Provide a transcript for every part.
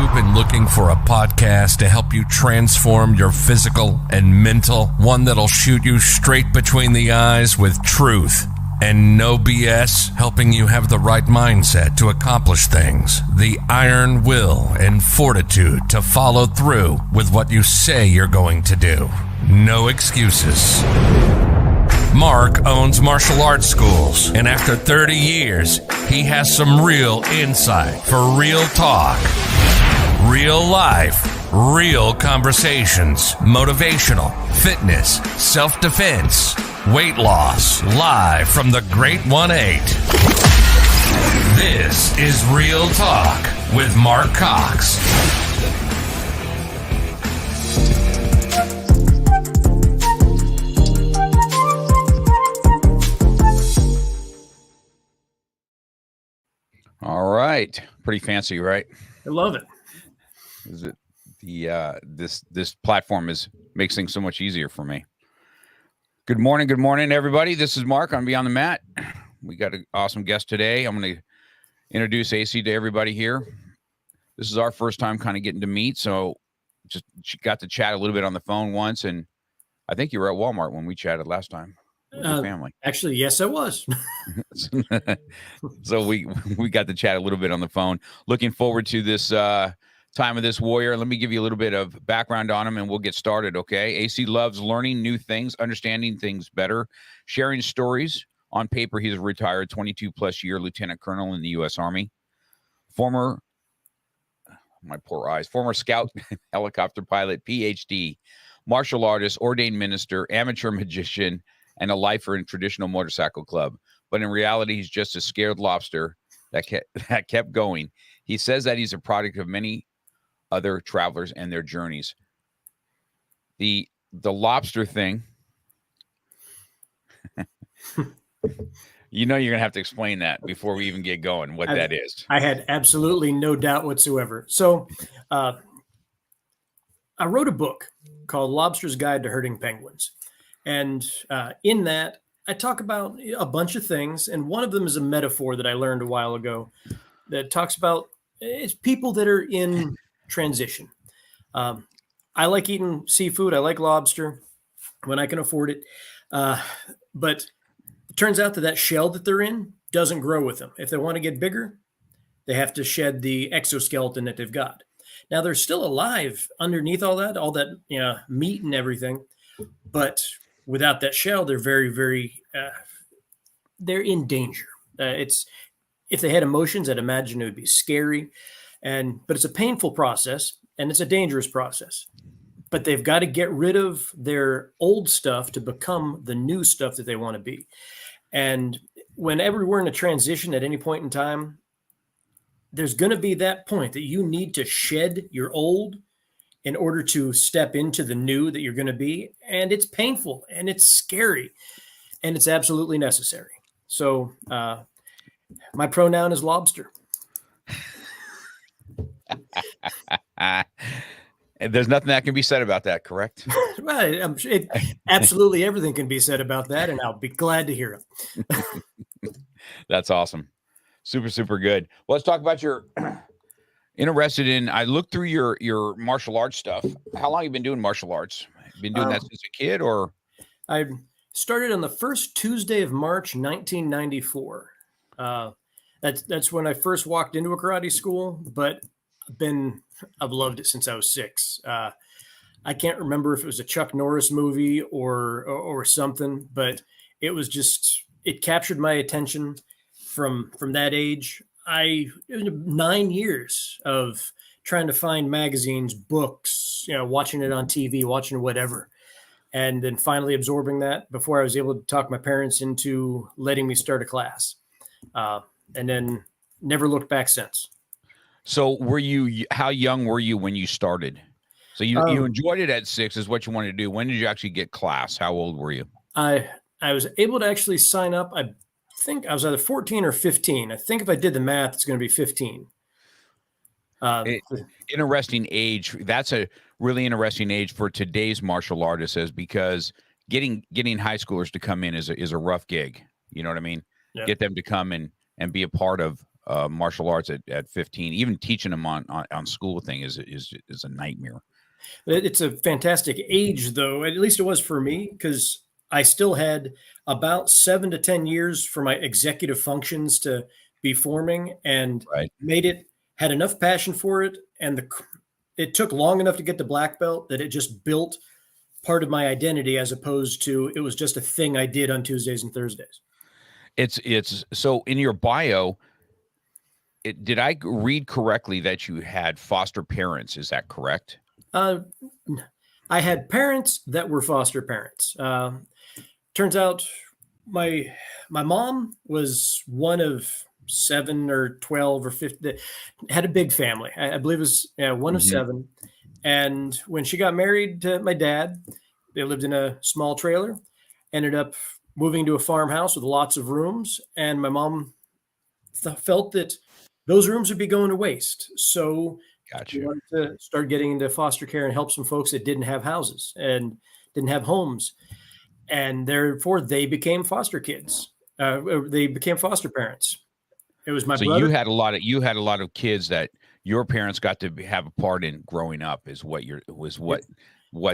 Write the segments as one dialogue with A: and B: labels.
A: you been looking for a podcast to help you transform your physical and mental? One that'll shoot you straight between the eyes with truth and no BS, helping you have the right mindset to accomplish things, the iron will and fortitude to follow through with what you say you're going to do. No excuses. Mark owns martial arts schools, and after 30 years, he has some real insight for real talk, real life, real conversations, motivational, fitness, self-defense, weight loss, live from the Great 1-8. This is Real Talk with Mark Cox.
B: All right. Pretty fancy, right?
C: I love it.
B: Is it this platform makes things so much easier for me. Good morning, everybody. This is Mark on Beyond the Mat. We got an awesome guest today. I'm going to introduce AC to everybody here. This is our first time kind of getting to meet, so just got to chat a little bit on the phone once, and I think you were at Walmart when we chatted last time. With your family.
C: Actually, yes, I was.
B: So we got to chat a little bit on the phone. Looking forward to this time of this warrior. Let me give you a little bit of background on him and we'll get started, okay? AC loves learning new things, understanding things better, sharing stories. On paper, he's a retired 22-plus year lieutenant colonel in the U.S. Army. Former scout helicopter pilot, Ph.D., martial artist, ordained minister, amateur magician, and a lifer in traditional motorcycle club. But in reality, he's just a scared lobster that kept going. He says that he's a product of many other travelers and their journeys. The lobster thing, you're going to have to explain that before we even get going, what that is.
C: I had absolutely no doubt whatsoever. So I wrote a book called Lobster's Guide to Herding Penguins. And in that, I talk about a bunch of things. And one of them is a metaphor that I learned a while ago that talks about it's people that are in transition. I like eating seafood. I like lobster when I can afford it. But it turns out that shell that they're in doesn't grow with them. If they want to get bigger, they have to shed the exoskeleton that they've got. Now, they're still alive underneath all that meat and everything. But without that shell, they're very, very, they're in danger. If they had emotions, I'd imagine it would be scary. But it's a painful process and it's a dangerous process. But they've got to get rid of their old stuff to become the new stuff that they want to be. And whenever we're in a transition at any point in time, there's going to be that point that you need to shed your old in order to step into the new that you're going to be. And it's painful and it's scary and it's absolutely necessary. So my pronoun is lobster.
B: And there's nothing that can be said about that, correct?
C: Right. Absolutely everything can be said about that, and I'll be glad to hear it.
B: That's awesome. Super, super good. Well, let's talk about your I looked through your martial arts stuff. How long have you been doing martial arts? Been doing that since a kid, or?
C: I started on the first Tuesday of March, 1994. That's when I first walked into a karate school, but I've loved it since I was 6. I can't remember if it was a Chuck Norris movie or something, but it captured my attention from that age. It was 9 years of trying to find magazines, books, watching it on TV, watching whatever, and then finally absorbing that before I was able to talk my parents into letting me start a class, and then never looked back since.
B: So how young were you when you started? So you enjoyed it at 6 is what you wanted to do. When did you actually get class? How old were you?
C: I was able to actually sign up. I think I was either 14 or 15. I think if I did the math, it's going to be 15.
B: Interesting age. That's a really interesting age for today's martial artists, because getting high schoolers to come in is a rough gig. You know what I mean?
C: Yeah.
B: Get them to come and be a part of martial arts at 15. Even teaching them on school thing is a nightmare.
C: It's a fantastic age, though. At least it was for me, because I still had about 7 to 10 years for my executive functions to be forming, and
B: Right.
C: had enough passion for it. And it took long enough to get to black belt that it just built part of my identity, as opposed to it was just a thing I did on Tuesdays and Thursdays.
B: It's so in your bio, did I read correctly that you had foster parents? Is that correct?
C: I had parents that were foster parents. Turns out my mom was one of 7 or 12 or 15, had a big family. I believe it was one of 7. And when she got married to my dad, they lived in a small trailer, ended up moving to a farmhouse with lots of rooms. And my mom felt that those rooms would be going to waste. So
B: Gotcha.
C: we wanted to start getting into foster care and help some folks that didn't have houses and didn't have homes. And therefore, they became foster kids. They became foster parents. It was my
B: So
C: brother.
B: you had a lot of kids that your parents got to have a part in growing up. Is what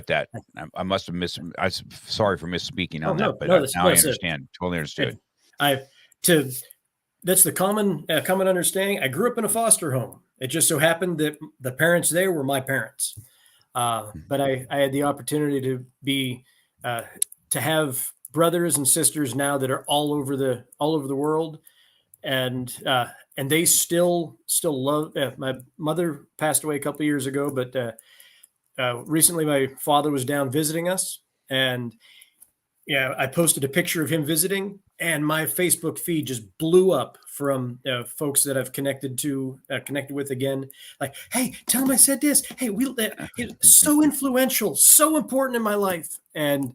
B: that I must have missed. I'm sorry for misspeaking on that, but now I understand. Totally understood.
C: That's the common understanding. I grew up in a foster home. It just so happened that the parents there were my parents. But I had the opportunity to be to have brothers and sisters now that are all over the world, and they still love. My mother passed away a couple of years ago, but recently my father was down visiting us, and I posted a picture of him visiting, and my Facebook feed just blew up from folks that I've connected with again. Like, hey, tell him I said this. Hey, it's so influential, so important in my life, and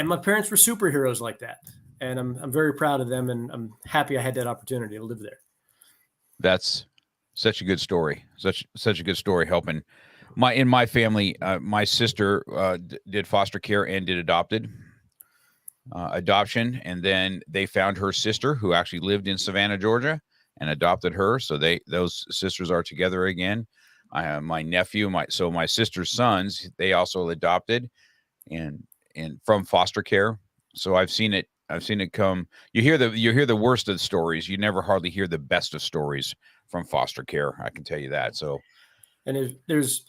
C: my parents were superheroes like that, and I'm very proud of them, and I'm happy I had that opportunity to live there.
B: That's such a good story. Such a good story. Helping in my family, my sister did foster care and did adoption, and then they found her sister who actually lived in Savannah, Georgia, and adopted her. So those sisters are together again. I have my nephew, my sister's sons, they also adopted and from foster care. So I've seen it come. You hear the worst of the stories. You never hardly hear the best of stories from foster care. I can tell you that. So,
C: and there's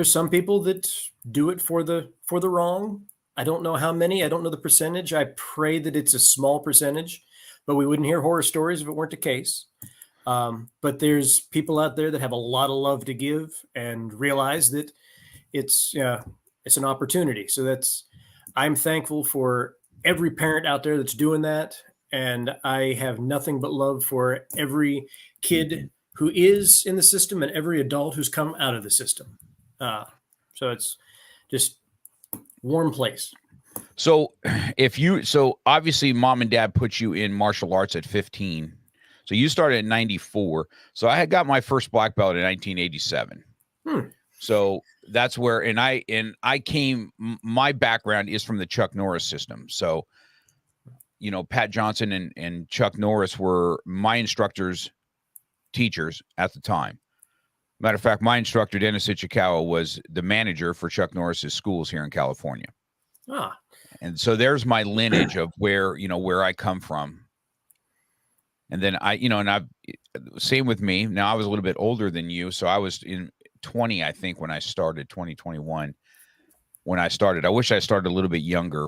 C: some people that do it for the wrong. I don't know how many. I don't know the percentage. I pray that it's a small percentage, but we wouldn't hear horror stories if it weren't the case. But there's people out there that have a lot of love to give and realize that it's an opportunity. So I'm thankful for every parent out there that's doing that. And I have nothing but love for every kid who is in the system and every adult who's come out of the system. So it's just warm place.
B: So obviously mom and dad put you in martial arts at 15. So you started in 94. So I had got my first black belt in 1987. So that's where, my background is from the Chuck Norris system. So, Pat Johnson and Chuck Norris were my instructors, teachers at the time. Matter of fact, my instructor, Dennis Ichikawa, was the manager for Chuck Norris's schools here in California. And so there's my lineage of where I come from. And then same with me. Now I was a little bit older than you. So I was in 20, I think, when I started, 2021. When I started, I wish I started a little bit younger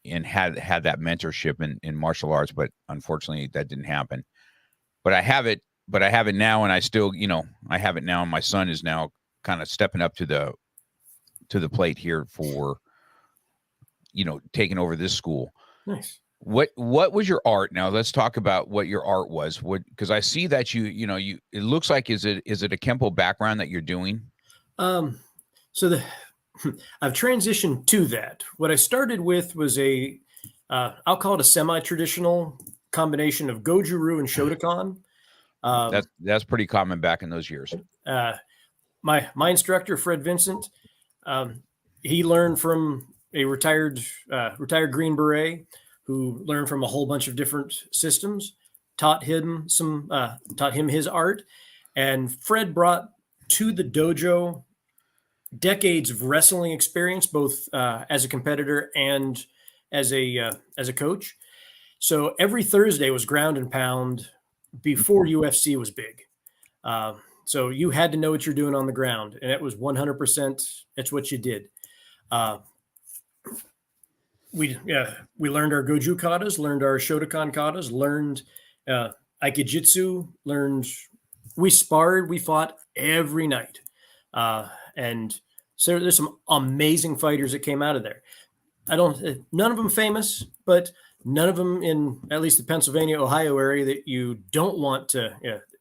B: and had that mentorship in martial arts, but unfortunately that didn't happen. But I have it now, and I still, I have it now, and my son is now kind of stepping up to the plate here for, taking over this school.
C: Nice.
B: What was your art? Now let's talk about what your art was. Because I see that it looks like, is it a Kempo background that you're doing?
C: So I've transitioned to that. What I started with was I'll call it a semi-traditional combination of Goju-Ryu and Shotokan.
B: That's pretty common back in those years.
C: My instructor, Fred Vincent, he learned from a retired Green Beret who learned from a whole bunch of different systems. taught him his art. And Fred brought to the dojo decades of wrestling experience, both as a competitor and as a coach. So every Thursday was ground and pound before UFC was big. So you had to know what you're doing on the ground, and it was 100%. It's what you did. We learned our Goju katas, learned our Shotokan katas, learned Aikijitsu, we sparred, we fought every night. And so there's some amazing fighters that came out of there. None of them famous, but none of them in at least the Pennsylvania, Ohio area that you don't want to,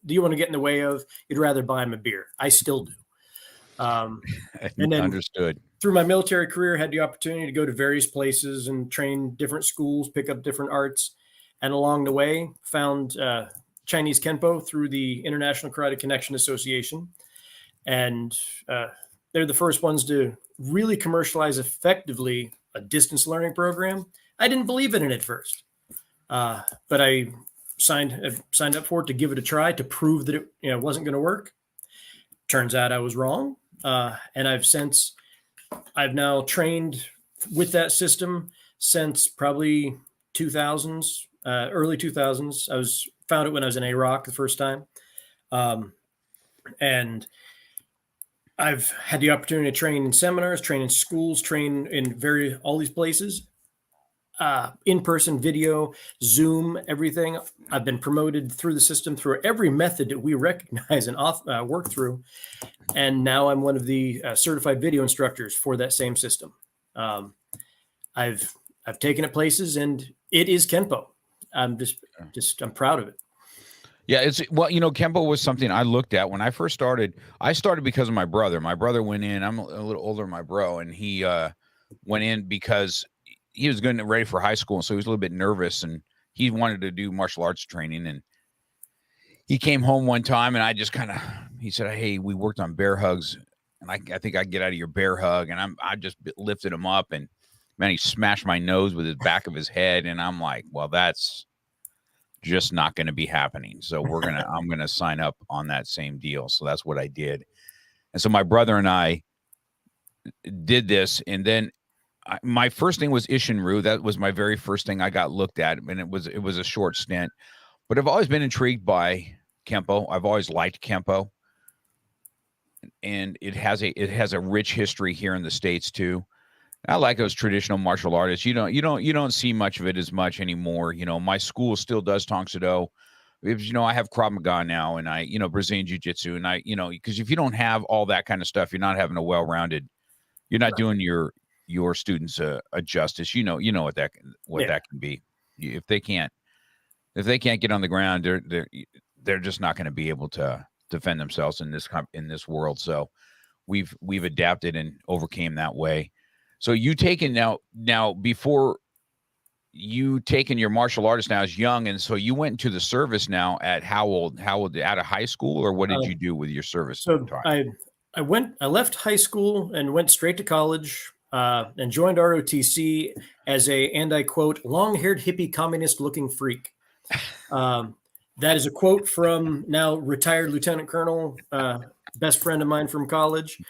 C: do you want to get in the way of? You'd rather buy them a beer. I still do. And then
B: understood.
C: Through my military career, had the opportunity to go to various places and train different schools, pick up different arts. And along the way, found Chinese Kenpo through the International Karate Connection Association. And they're the first ones to really commercialize effectively a distance learning program. I didn't believe in it at first, but I signed up for it to give it a try to prove that it wasn't going to work. Turns out I was wrong. And I've now trained with that system since probably 2000s, early 2000s. I found it when I was in Iraq the first time. And I've had the opportunity to train in seminars, train in schools, train in all these places, in-person, video, Zoom, everything. I've been promoted through the system through every method that we recognize and work through. And now I'm one of the certified video instructors for that same system. I've taken it places, and it is Kenpo. I'm proud of it.
B: Yeah, Kenpo was something I looked at when I first started. I started because of my brother. My brother went in. I'm a little older than my bro, and he went in because he was getting ready for high school, and so he was a little bit nervous, and he wanted to do martial arts training. And he came home one time, and I just he said, "Hey, we worked on bear hugs, and I think I can get out of your bear hug." And I just lifted him up, and man, he smashed my nose with his back of his head, and I'm like, well, that's just not going to be happening. So I'm going to sign up on that same deal. So that's what I did. And so my brother and I did this. And then my first thing was Ishinryu. That was my very first thing I got looked at. And it was a short stint, but I've always been intrigued by Kenpo. I've always liked Kenpo. And it has a rich history here in the States too. I like those traditional martial artists. You don't see much of it as much anymore. My school still does Tong Soo Do. I have Krav Maga now, and I Brazilian Jiu Jitsu, and because if you don't have all that kind of stuff, you're not having a well-rounded. You're not doing your students a justice. You know what that can be. If they can't get on the ground, they're just not going to be able to defend themselves in this world. So we've adapted and overcame that way. So you taken now before you taken your martial artist now as young, and so you went into the service now at how old out of high school, or what did you do with your service?
C: So I left high school and went straight to college and joined ROTC as and I quote, long-haired hippie communist looking freak. That is a quote from now retired Lieutenant Colonel, best friend of mine from college.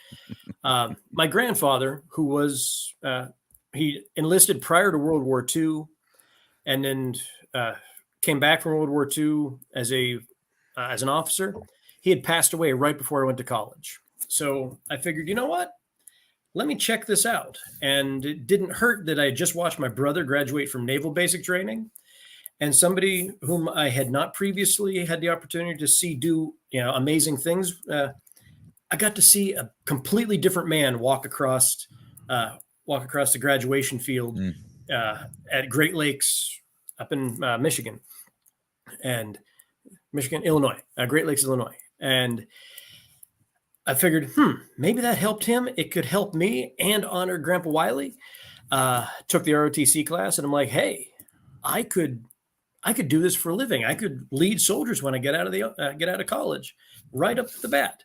C: My grandfather, who was he enlisted prior to World War II, and then came back from World War II as an officer. He had passed away right before I went to college. So I figured, you know what? Let me check this out. And it didn't hurt that I just watched my brother graduate from naval basic training, and somebody whom I had not previously had the opportunity to see do amazing things. I got to see a completely different man walk across the graduation field at Great Lakes up in Michigan, Illinois, Great Lakes, Illinois. And I figured, maybe that helped him. It could help me and honor Grandpa Wiley. Took the ROTC class, and I'm like, hey, I could do this for a living. I could lead soldiers when I get out of college, right up the bat.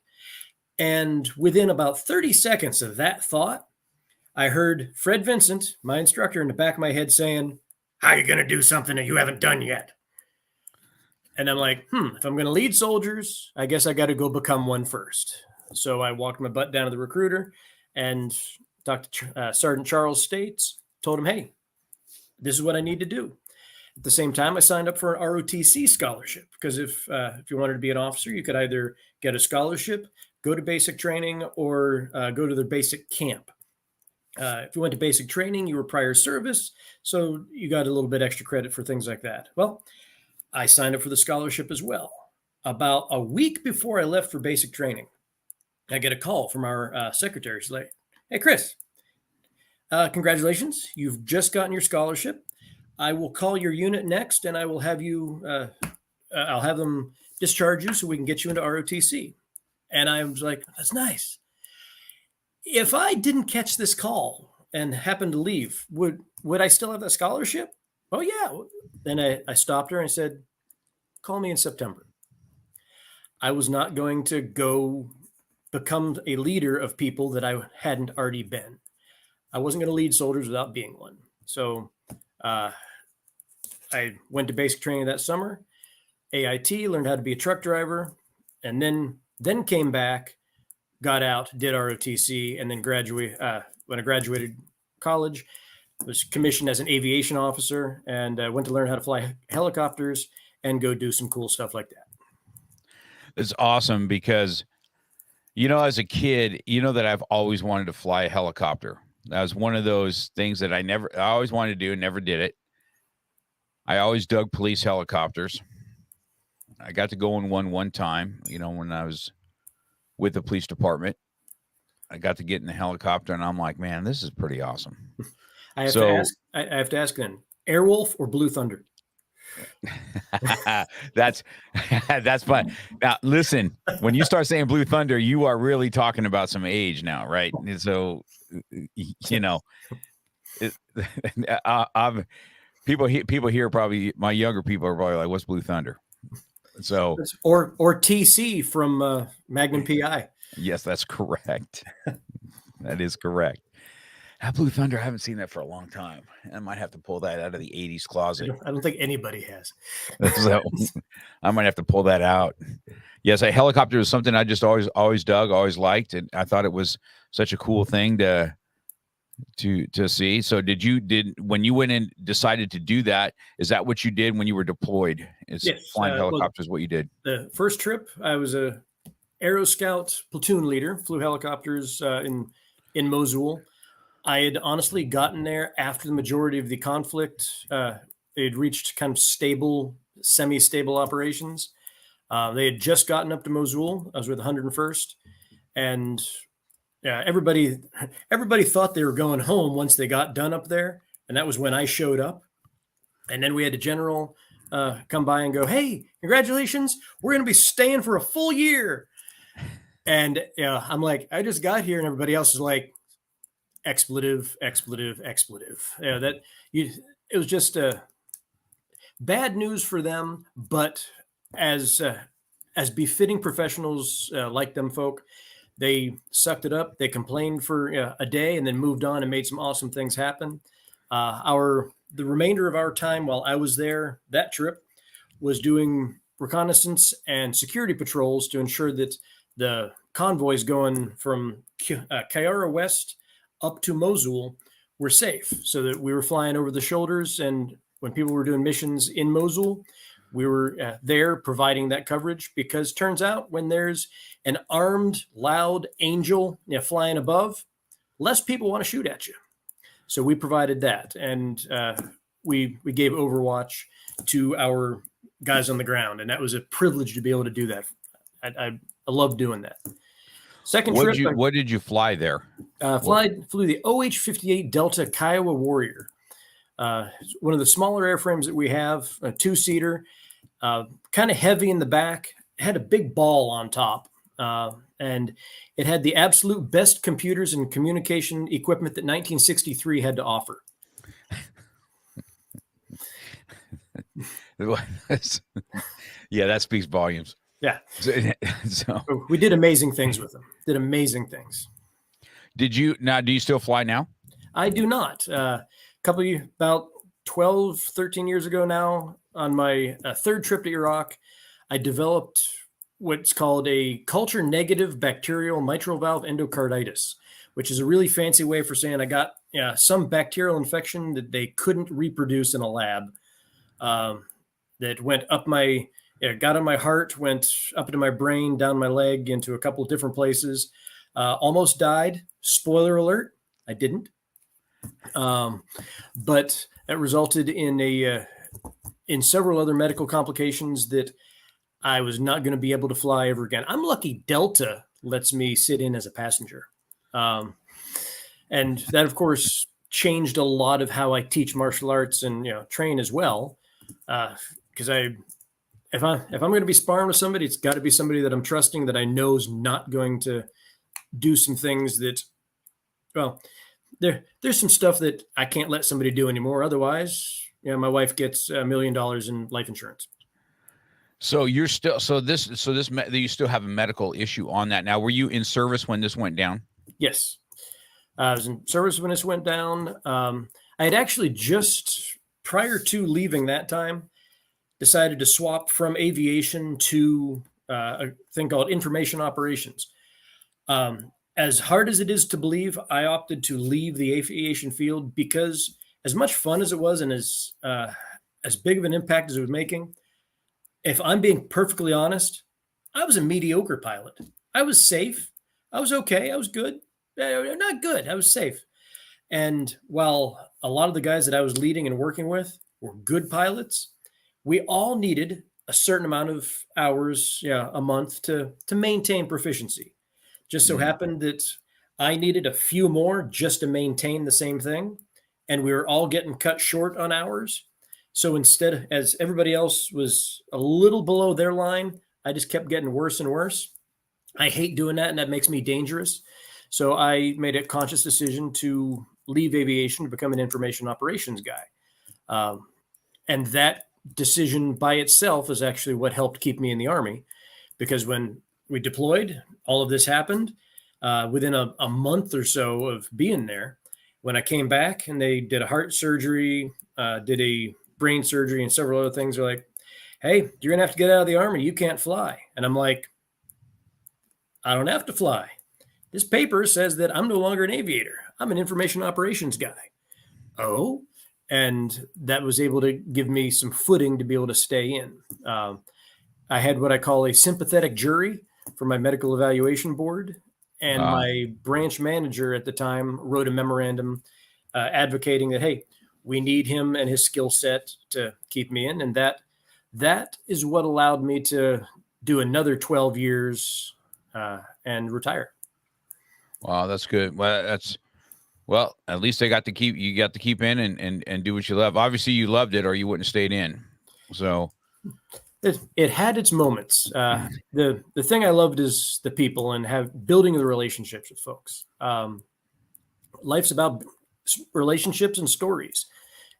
C: And within about 30 seconds of that thought, I heard Fred Vincent, my instructor, in the back of my head saying, how are you going to do something that you haven't done yet? And I'm like, if I'm going to lead soldiers, I guess I got to go become one first. So I walked my butt down to the recruiter and talked to Sergeant Charles States, told him, hey, this is what I need to do. At the same time, I signed up for an ROTC scholarship because if you wanted to be an officer, you could either get a scholarship, go to basic training, or go to their basic camp. If you went to basic training, you were prior service, so you got a little bit extra credit for things like that. Well, I signed up for the scholarship as well. About a week before I left for basic training, I get a call from our secretary. She's like, hey, Chris, congratulations. You've just gotten your scholarship. I will call your unit next, and I will have you, I'll have them discharge you so we can get you into ROTC. And I was like, that's nice. If I didn't catch this call and happened to leave, would I still have that scholarship? Oh, yeah. Then I stopped her and I said, call me in September. I was not going to go become a leader of people that I hadn't already been. I wasn't going to lead soldiers without being one. So I went to basic training that summer, AIT, learned how to be a truck driver, and then came back, got out, did ROTC, and then when I graduated college, was commissioned as an aviation officer and went to learn how to fly helicopters and go do some cool stuff like that.
B: It's awesome because, as a kid, that I've always wanted to fly a helicopter. That was one of those things that I always wanted to do and never did it. I always dug police helicopters. I got to go in one time, when I was with the police department. I got to get in the helicopter and I'm like, man, this is pretty awesome.
C: I have to ask then, Airwolf or Blue Thunder?
B: That's fun. Now, listen, when you start saying Blue Thunder, you are really talking about some age now, right? So, people here probably, my younger people are probably like, what's Blue Thunder? So,
C: or TC from Magnum PI.
B: Yes, that's correct. That is correct. That Blue Thunder, I haven't seen that for a long time. I might have to pull that out of the 80s closet.
C: I don't think anybody has.
B: So I might have to pull that out. Yes, a helicopter is something I just always dug, always liked. And I thought it was such a cool thing to see. So when you went and decided to do that, is that what you did when you were deployed? Is flying helicopters what you did?
C: The first trip, I was a Aero Scout platoon leader, flew helicopters in Mosul. I had honestly gotten there after the majority of the conflict. They had reached kind of stable, semi-stable operations. They had just gotten up to Mosul. I was with the 101st, and everybody thought they were going home once they got done up there, and that was when I showed up. And then we had a general come by and go, "Hey, congratulations! We're going to be staying for a full year." And I'm like, I just got here, and everybody else is like, expletive. It was just bad news for them, but as befitting professionals like them folk, they sucked it up. They complained for a day and then moved on and made some awesome things happen. The remainder of our time while I was there, that trip, was doing reconnaissance and security patrols to ensure that the convoys going from Qayyara West up to Mosul were safe, so that we were flying over the shoulders. And when people were doing missions in Mosul, we were there providing that coverage, because turns out when there's an armed, loud angel flying above, less people want to shoot at you. So we provided that. And we gave Overwatch to our guys on the ground. And that was a privilege to be able to do that. I love doing that. Second trip.
B: What did you fly there?
C: Flew the OH-58 Delta Kiowa Warrior. One of the smaller airframes that we have, a two-seater, kind of heavy in the back, had a big ball on top, and it had the absolute best computers and communication equipment that 1963 had to offer.
B: Yeah, that speaks volumes.
C: Yeah.
B: So
C: we did amazing things with them.
B: Do you still fly now?
C: I do not. About 12, 13 years ago now, on my third trip to Iraq, I developed what's called a culture negative bacterial mitral valve endocarditis, which is a really fancy way for saying I got some bacterial infection that they couldn't reproduce in a lab. That went up got on my heart, went up into my brain, down my leg, into a couple of different places. Almost died. Spoiler alert, I didn't. But that resulted in several other medical complications that I was not going to be able to fly ever again. I'm lucky Delta lets me sit in as a passenger. And that, of course, changed a lot of how I teach martial arts and train as well. Because if I'm going to be sparring with somebody, it's got to be somebody that I'm trusting, that I know is not going to do some things that, well, there's some stuff that I can't let somebody do anymore. Otherwise, my wife gets $1 million in life insurance.
B: So you're still you still have a medical issue on that now. Were you in service when this went down?
C: Yes, I was in service when this went down. I had actually just prior to leaving that time decided to swap from aviation to a thing called information operations. As hard as it is to believe, I opted to leave the aviation field because, as much fun as it was and as big of an impact as it was making, if I'm being perfectly honest, I was a mediocre pilot. I was safe. I was okay. I was good. Not good. I was safe. And while a lot of the guys that I was leading and working with were good pilots, we all needed a certain amount of hours a month to maintain proficiency. Just so happened that I needed a few more just to maintain the same thing. And we were all getting cut short on hours. So instead, as everybody else was a little below their line, I just kept getting worse and worse. I hate doing that, and that makes me dangerous. So I made a conscious decision to leave aviation to become an information operations guy. And that decision by itself is actually what helped keep me in the Army, because when we deployed, all of this happened within a month or so of being there. When I came back and they did a heart surgery, did a brain surgery and several other things, they're like, hey, you're going to have to get out of the Army. You can't fly. And I'm like, I don't have to fly. This paper says that I'm no longer an aviator. I'm an information operations guy. Oh, and that was able to give me some footing to be able to stay in. I had what I call a sympathetic jury for my medical evaluation board. And my branch manager at the time wrote a memorandum advocating that, hey, we need him and his skill set to keep me in. And that is what allowed me to do another 12 years and retire.
B: Wow, that's good. Well, at least you got to keep in and do what you love. Obviously you loved it or you wouldn't have stayed in. So
C: it had its moments. The thing I loved is the people and building the relationships with folks. Life's about relationships and stories,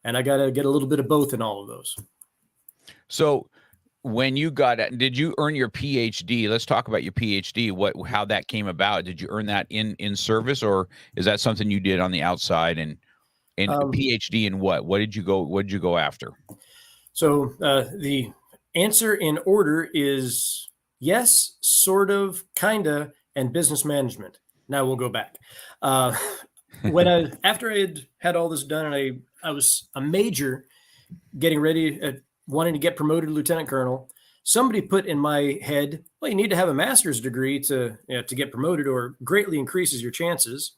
C: and I got to get a little bit of both in all of those.
B: So when you did you earn your Ph.D.? Let's talk about your Ph.D. How that came about. Did you earn that in service, or is that something you did on the outside? And Ph.D. in what? What did you go after? So
C: the answer in order is yes, sort of, kinda, and business management. Now we'll go back. After I had all this done, and I was a major, getting ready, wanting to get promoted to lieutenant colonel, somebody put in my head, well, you need to have a master's degree to get promoted, or greatly increases your chances.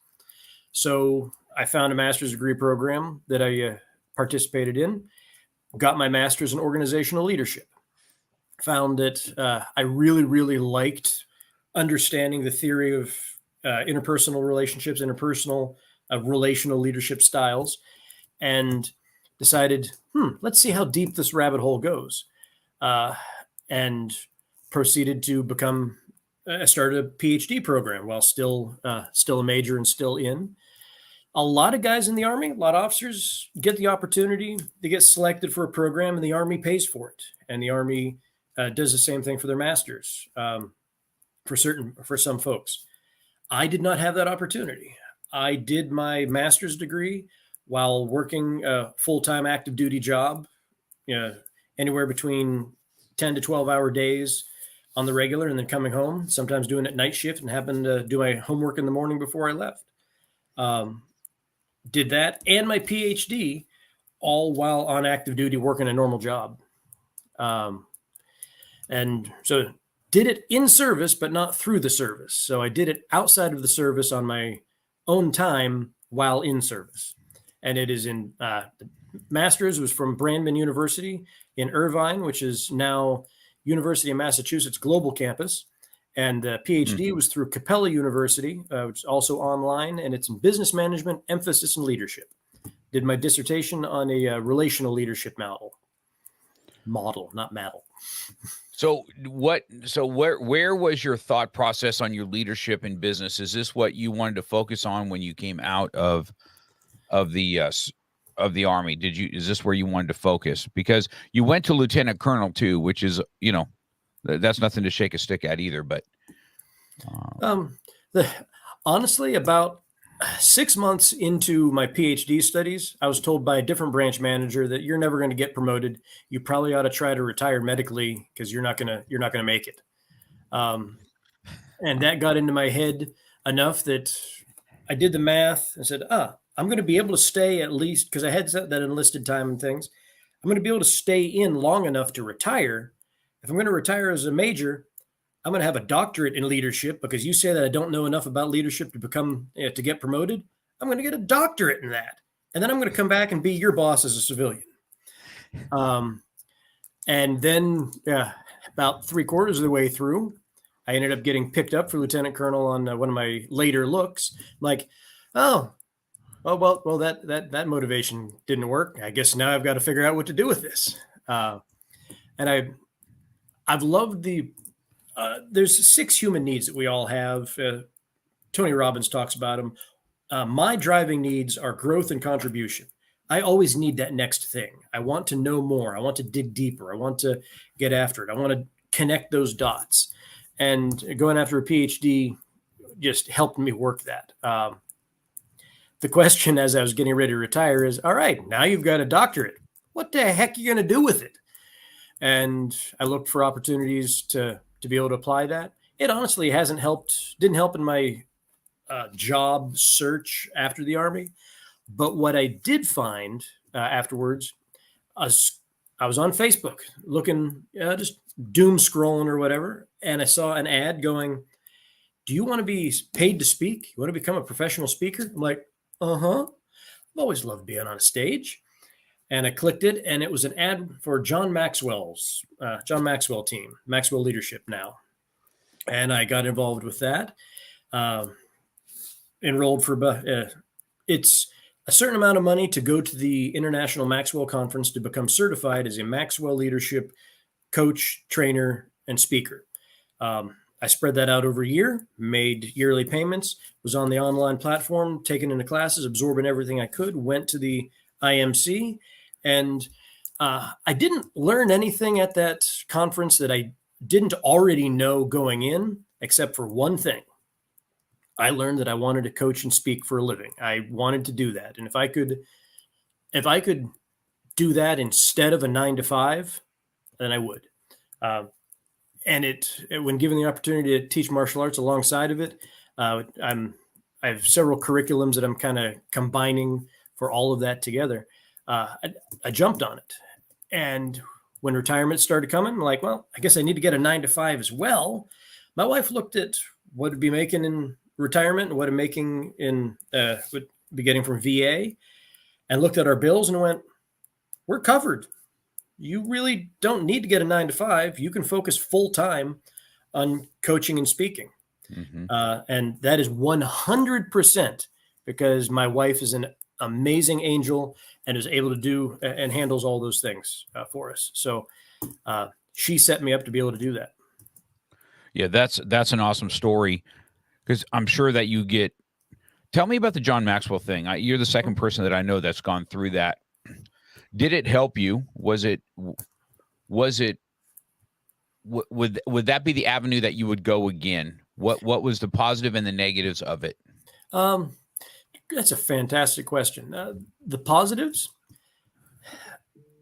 C: So I found a master's degree program that I participated in, got my master's in organizational leadership. Found that I really, really liked understanding the theory of interpersonal relationships, interpersonal relational leadership styles, and decided, let's see how deep this rabbit hole goes, and proceeded to started a PhD program while still a major and still in. A lot of guys in the Army, a lot of officers get the opportunity to get selected for a program, and the Army pays for it, and the Army does the same thing for their masters for some folks. I did not have that opportunity. I did my master's degree while working a full-time active duty job, anywhere between 10 to 12-hour days on the regular, and then coming home, sometimes doing it night shift, and happened to do my homework in the morning before I left. Did that and my Ph.D. all while on active duty working a normal job. And so did it in service, but not through the service. So I did it outside of the service on my own time while in service. And it is in the master's was from Brandman University in Irvine, which is now University of Massachusetts Global Campus. And the PhD was through Capella University, which is also online, and it's in business management, emphasis in leadership. Did my dissertation on a relational leadership model, not model.
B: So where was your thought process on your leadership in business? Is this what you wanted to focus on when you came out of the Army? Is this where you wanted to focus? Because you went to Lieutenant Colonel too, which is, that's nothing to shake a stick at either, but
C: honestly, about 6 months into my PhD studies, I was told by a different branch manager that you're never going to get promoted. You probably ought to try to retire medically because you're not gonna make it. And that got into my head enough that I did the math and said, I'm going to be able to stay at least, because I had that enlisted time and things. I'm going to be able to stay in long enough to retire. If I'm going to retire as a major, I'm going to have a doctorate in leadership, because you say that I don't know enough about leadership to get promoted. I'm going to get a doctorate in that. And then I'm going to come back and be your boss as a civilian. And then about 3/4 of the way through, I ended up getting picked up for lieutenant colonel on one of my later looks. I'm like, well, that motivation didn't work. I guess now I've got to figure out what to do with this. And I've loved there's 6 human needs that we all have. Tony Robbins talks about them. My driving needs are growth and contribution. I always need that next thing. I want to know more. I want to dig deeper. I want to get after it. I want to connect those dots. And going after a PhD just helped me work that. The question as I was getting ready to retire is, all right, now you've got a doctorate. What the heck are you going to do with it? And I looked for opportunities to be able to apply that. It honestly didn't help in my job search after the Army. But what I did find afterwards, I was on Facebook looking, just doom scrolling or whatever, and I saw an ad going, do you want to be paid to speak? You want to become a professional speaker? I'm like, I've always loved being on a stage. And I clicked it, and it was an ad for John Maxwell team, Maxwell Leadership Now. And I got involved with that. Enrolled for, it's a certain amount of money to go to the International Maxwell Conference to become certified as a Maxwell Leadership coach, trainer, and speaker. I spread that out over a year, made yearly payments, was on the online platform, taking into classes, absorbing everything I could, went to the IMC. And I didn't learn anything at that conference that I didn't already know going in, except for one thing. I learned that I wanted to coach and speak for a living. I wanted to do that. And if I could do that instead of a 9-to-5, then I would. And when given the opportunity to teach martial arts alongside of it, I have several curriculums that I'm kind of combining for all of that together. I jumped on it. And when retirement started coming, I'm like, well, I guess I need to get a 9-to-5 as well. My wife looked at what I'd be making in retirement and what I'm making would be getting from VA, and looked at our bills and went, we're covered. You really don't need to get a 9-to-5. You can focus full time on coaching and speaking. Mm-hmm. And that is 100% because my wife is an amazing angel and is able to do and handles all those things for us. So she set me up to be able to do that.
B: Yeah, that's an awesome story, because I'm sure that you get. Tell me about the John Maxwell thing. You're the second person that I know that's gone through that. Did it help you? Would that be the avenue that you would go again? What was the positive and the negatives of it?
C: That's a fantastic question. The positives,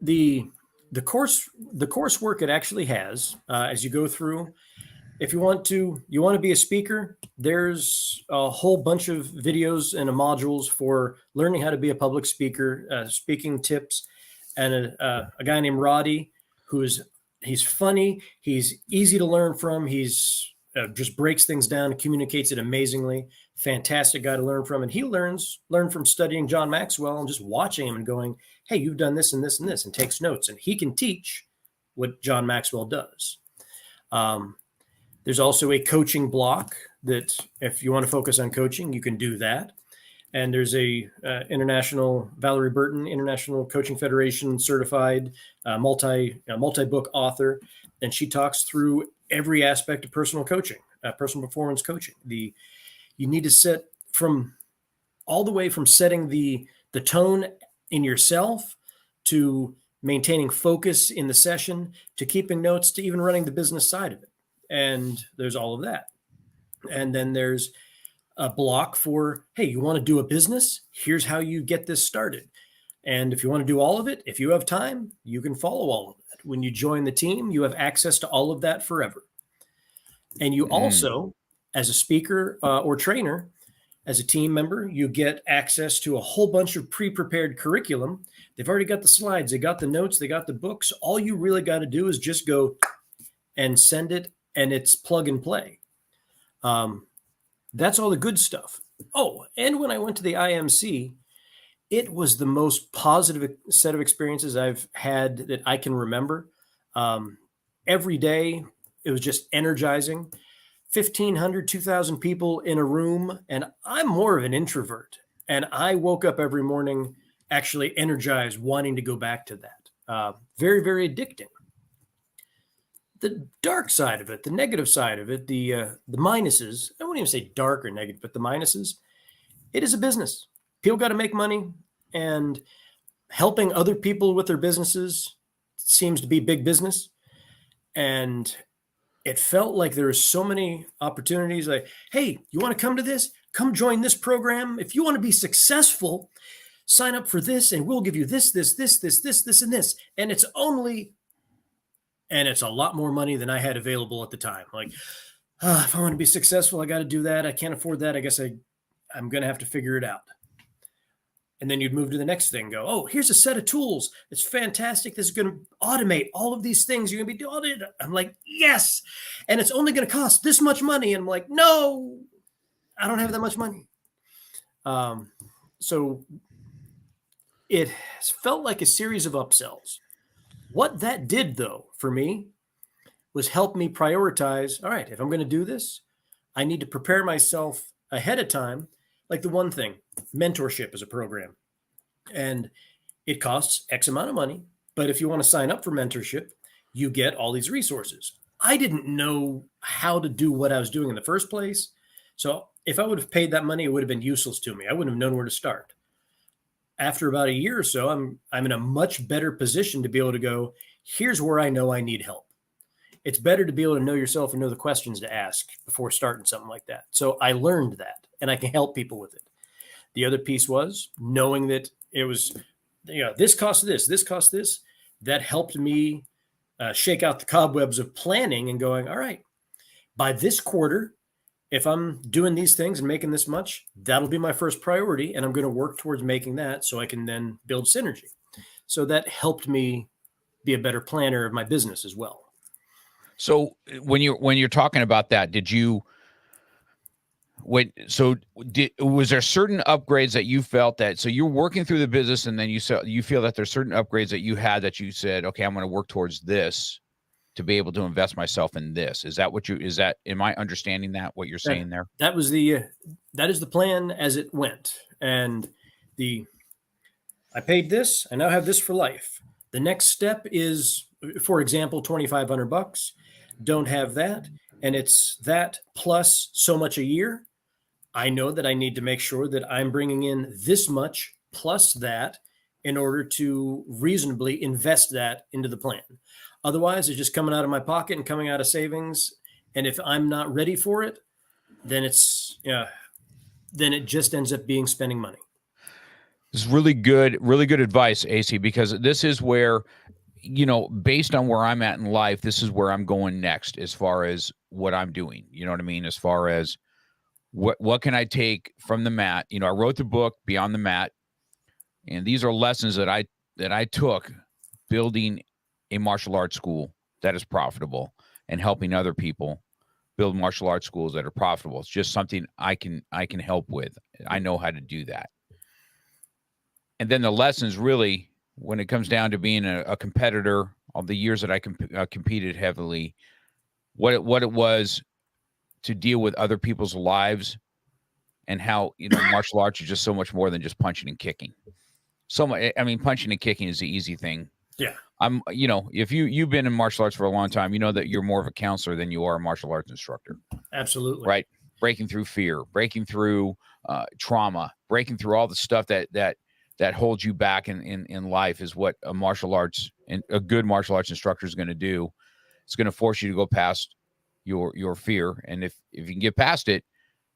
C: the the coursework it actually has as you go through. If you want to be a speaker, there's a whole bunch of videos and modules for learning how to be a public speaker, speaking tips, and a guy named Roddy, he's funny, he's easy to learn from, he's just breaks things down, communicates it amazingly. Fantastic guy to learn from, and he learn from studying John Maxwell and just watching him and going, "Hey, you've done this and this and this," and takes notes, and he can teach what John Maxwell does. There's also a coaching block that if you want to focus on coaching, you can do that. And there's a Valerie Burton, International Coaching Federation certified multi-book author. And she talks through every aspect of personal coaching, personal performance coaching. You need to set all the way from setting the tone in yourself to maintaining focus in the session, to keeping notes, to even running the business side of it. And there's all of that. And then there's a block for, hey, you want to do a business? Here's how you get this started. And if you want to do all of it, if you have time, you can follow all of it. When you join the team, you have access to all of that forever. And you also, as a speaker or trainer, as a team member, you get access to a whole bunch of pre-prepared curriculum. They've already got the slides, they got the notes, they got the books. All you really got to do is just go and send it, and it's plug and play. That's all the good stuff. Oh, and when I went to the IMC, it was the most positive set of experiences I've had that I can remember. Every day, it was just energizing. 1,500, 2,000 people in a room, and I'm more of an introvert. And I woke up every morning actually energized, wanting to go back to that. Very, very addicting. The dark side of it, the negative side of it, the minuses, I wouldn't even say dark or negative, but the minuses, it is a business. People got to make money, and helping other people with their businesses seems to be big business. And it felt like there were so many opportunities like, hey, you want to come to this? Come join this program. If you want to be successful, sign up for this, and we'll give you this, and this. And it's a lot more money than I had available at the time. Like, if I want to be successful, I got to do that. I can't afford that. I guess I'm going to have to figure it out. And then you'd move to the next thing, go, oh, here's a set of tools. It's fantastic. This is going to automate all of these things. You're going to be doing it. I'm like, yes. And it's only going to cost this much money. And I'm like, no, I don't have that much money. So it felt like a series of upsells. What that did, though, for me was help me prioritize, all right, if I'm going to do this, I need to prepare myself ahead of time. Like the one thing, mentorship is a program, and it costs X amount of money. But if you want to sign up for mentorship, you get all these resources. I didn't know how to do what I was doing in the first place. So if I would have paid that money, it would have been useless to me. I wouldn't have known where to start. After about a year or so, I'm in a much better position to be able to go, here's where I know I need help. It's better to be able to know yourself and know the questions to ask before starting something like that. So I learned that, and I can help people with it. The other piece was knowing that it was, this costs this costs this. That helped me shake out the cobwebs of planning and going, all right, by this quarter, if I'm doing these things and making this much, that'll be my first priority. And I'm going to work towards making that so I can then build synergy. So that helped me be a better planner of my business as well.
B: So when you're talking about that, was there certain upgrades that you felt that, so you're working through the business and then you feel that there's certain upgrades that you had that you said, okay, I'm going to work towards this to be able to invest myself in this. Am I understanding that what you're saying there?
C: That is the plan as it went. And I paid this, I now have this for life. The next step is, for example, $2,500. Don't have that. And it's that plus so much a year. I know that I need to make sure that I'm bringing in this much plus that in order to reasonably invest that into the plan. Otherwise, it's just coming out of my pocket and coming out of savings. And if I'm not ready for it, then then it just ends up being spending money.
B: This is really good advice, AC, because this is where, based on where I'm at in life, this is where I'm going next as far as what I'm doing. You know what I mean? As far as what can I take from the mat? I wrote the book Beyond the Mat, and these are lessons that I took building a martial arts school that is profitable and helping other people build martial arts schools that are profitable. It's just something I can help with. I know how to do that. And then the lessons really, when it comes down to being a competitor, all the years that I competed heavily, what it was to deal with other people's lives, and how martial arts is just so much more than just punching and kicking. So much. I mean, punching and kicking is the easy thing.
C: Yeah.
B: If you've been in martial arts for a long time, you know that you're more of a counselor than you are a martial arts instructor.
C: Absolutely.
B: Right. Breaking through fear, breaking through trauma, breaking through all the stuff that holds you back in life is what a good martial arts instructor is going to do. It's going to force you to go past your fear. And if you can get past it,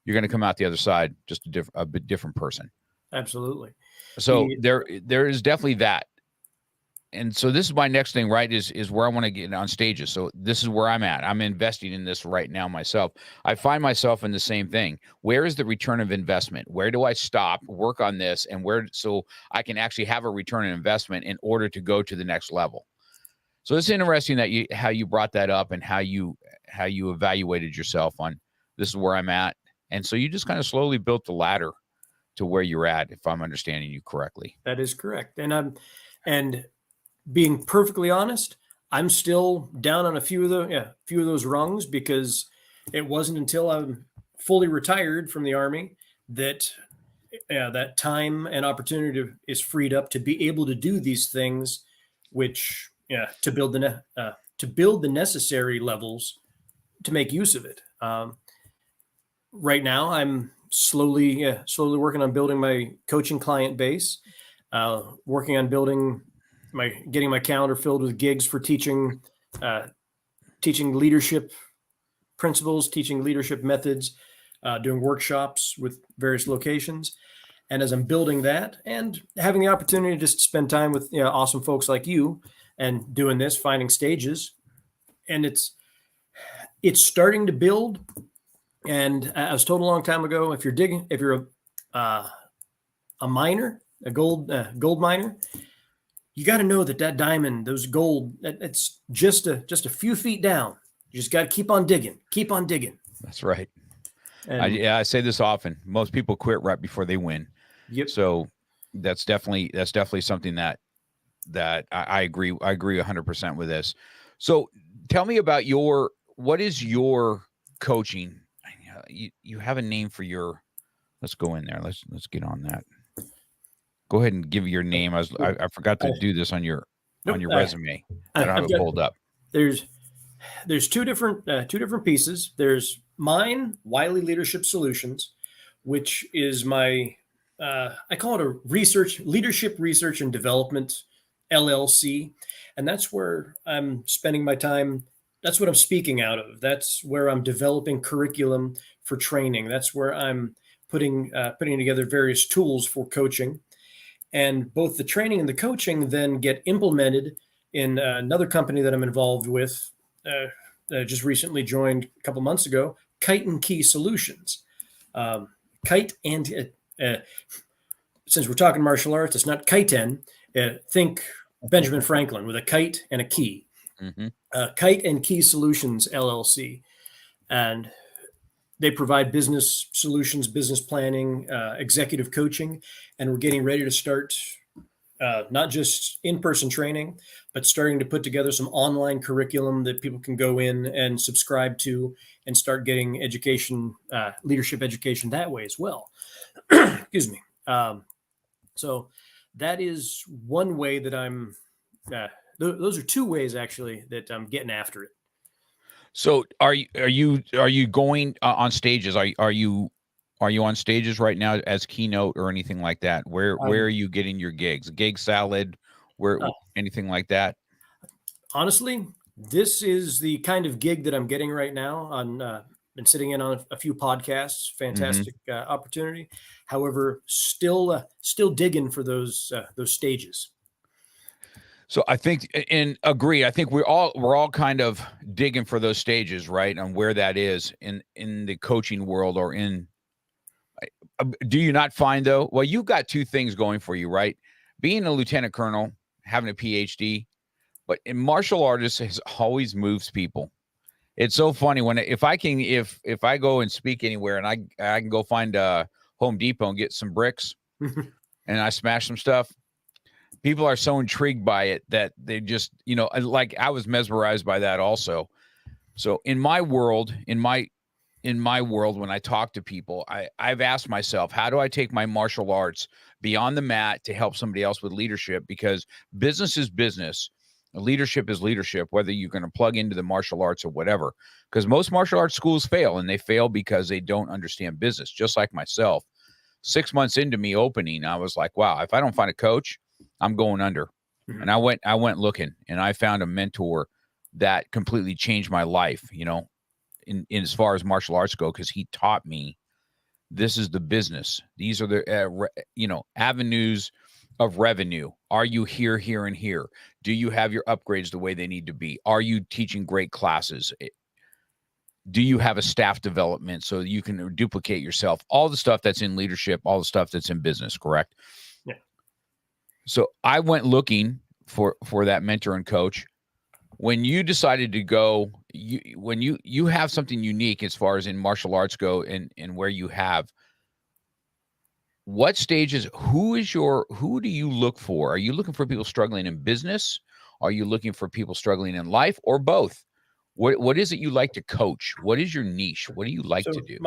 B: you're going to come out the other side just a bit different person.
C: Absolutely.
B: So there is definitely that. And so this is my next thing, right, is where I want to get on stages. So this is where I'm at. I'm investing in this right now myself. I find myself in the same thing. Where is the return of investment? Where do I stop, work on this, and so I can actually have a return on investment in order to go to the next level? So it's interesting how you brought that up and how you evaluated yourself on this is where I'm at. And so you just kind of slowly built the ladder to where you're at, if I'm understanding you correctly.
C: That is correct. And being perfectly honest, I'm still down on a few of those rungs, because it wasn't until I'm fully retired from the Army that that time and opportunity is freed up to be able to do these things, which to build the necessary levels to make use of it. Right now, I'm slowly working on building my coaching client base, working on getting my calendar filled with gigs for teaching leadership principles, teaching leadership methods, doing workshops with various locations. And as I'm building that and having the opportunity just to spend time with awesome folks like you and doing this, finding stages, and it's starting to build. And I was told a long time ago, if you're a miner, a gold miner, you got to know that diamond, those gold, it's just a few feet down. You just got to keep on digging.
B: That's right. I say this often. Most people quit right before they win.
C: Yep.
B: So that's definitely something that I agree 100% with this. So tell me about what is your coaching? You have a name for your. Let's go in there. Let's get on that. Go ahead and give your name. I forgot to do this on your resume. I don't have it pulled up.
C: There's two different pieces. There's mine, Wiley Leadership Solutions, which is my I call it a leadership research and development LLC, and that's where I'm spending my time. That's what I'm speaking out of. That's where I'm developing curriculum for training. That's where I'm putting together various tools for coaching. And both the training and the coaching then get implemented in another company that I'm involved with, just recently joined a couple months ago, Kite and Key Solutions. Kite and, since we're talking martial arts, it's not kiten. Think Benjamin Franklin with a kite and a key.
B: Mm-hmm.
C: Kite and Key Solutions, LLC. And they provide business solutions, business planning, executive coaching, and we're getting ready to start not just in-person training, but starting to put together some online curriculum that people can go in and subscribe to and start getting education, leadership education that way as well. Excuse me. So that is one way that I'm, those are two ways actually that I'm getting after it.
B: So are you going on stages? Are you on stages right now as keynote or anything like that? Where are you getting your gigs? Gig salad, anything like that?
C: Honestly, this is the kind of gig that I'm getting right now. Been sitting in on a few podcasts. Fantastic opportunity. However, still digging for those stages.
B: So I think and agree. I think we're all kind of digging for those stages, right? On where that is in the coaching world or in do you not find though? Well, you've got two things going for you, right? Being a lieutenant colonel, having a PhD, but in martial artists has always moves people. It's so funny when if I go and speak anywhere and I can go find Home Depot and get some bricks and I smash some stuff. People are so intrigued by it that they just, like I was mesmerized by that also. So in my world, when I talk to people, I've asked myself, how do I take my martial arts beyond the mat to help somebody else with leadership? Because business is business. Leadership is leadership, whether you're going to plug into the martial arts or whatever. Because most martial arts schools fail, and they fail because they don't understand business, just like myself. 6 months into me opening, I was like, wow, if I don't find a coach, I'm going under. Mm-hmm. And I went looking, and I found a mentor that completely changed my life, in as far as martial arts go, because he taught me this is the business. These are the, avenues of revenue. Are you here, here, and here? Do you have your upgrades the way they need to be? Are you teaching great classes? Do you have a staff development so you can duplicate yourself? All the stuff that's in leadership, all the stuff that's in business, correct?
C: Yeah.
B: So I went looking for that mentor and coach. When you decided to go, when you have something unique as far as in martial arts go and where you have, what stages, who do you look for? Are you looking for people struggling in business? Are you looking for people struggling in life, or both? What is it you like to coach? What is your niche? What do you like to do?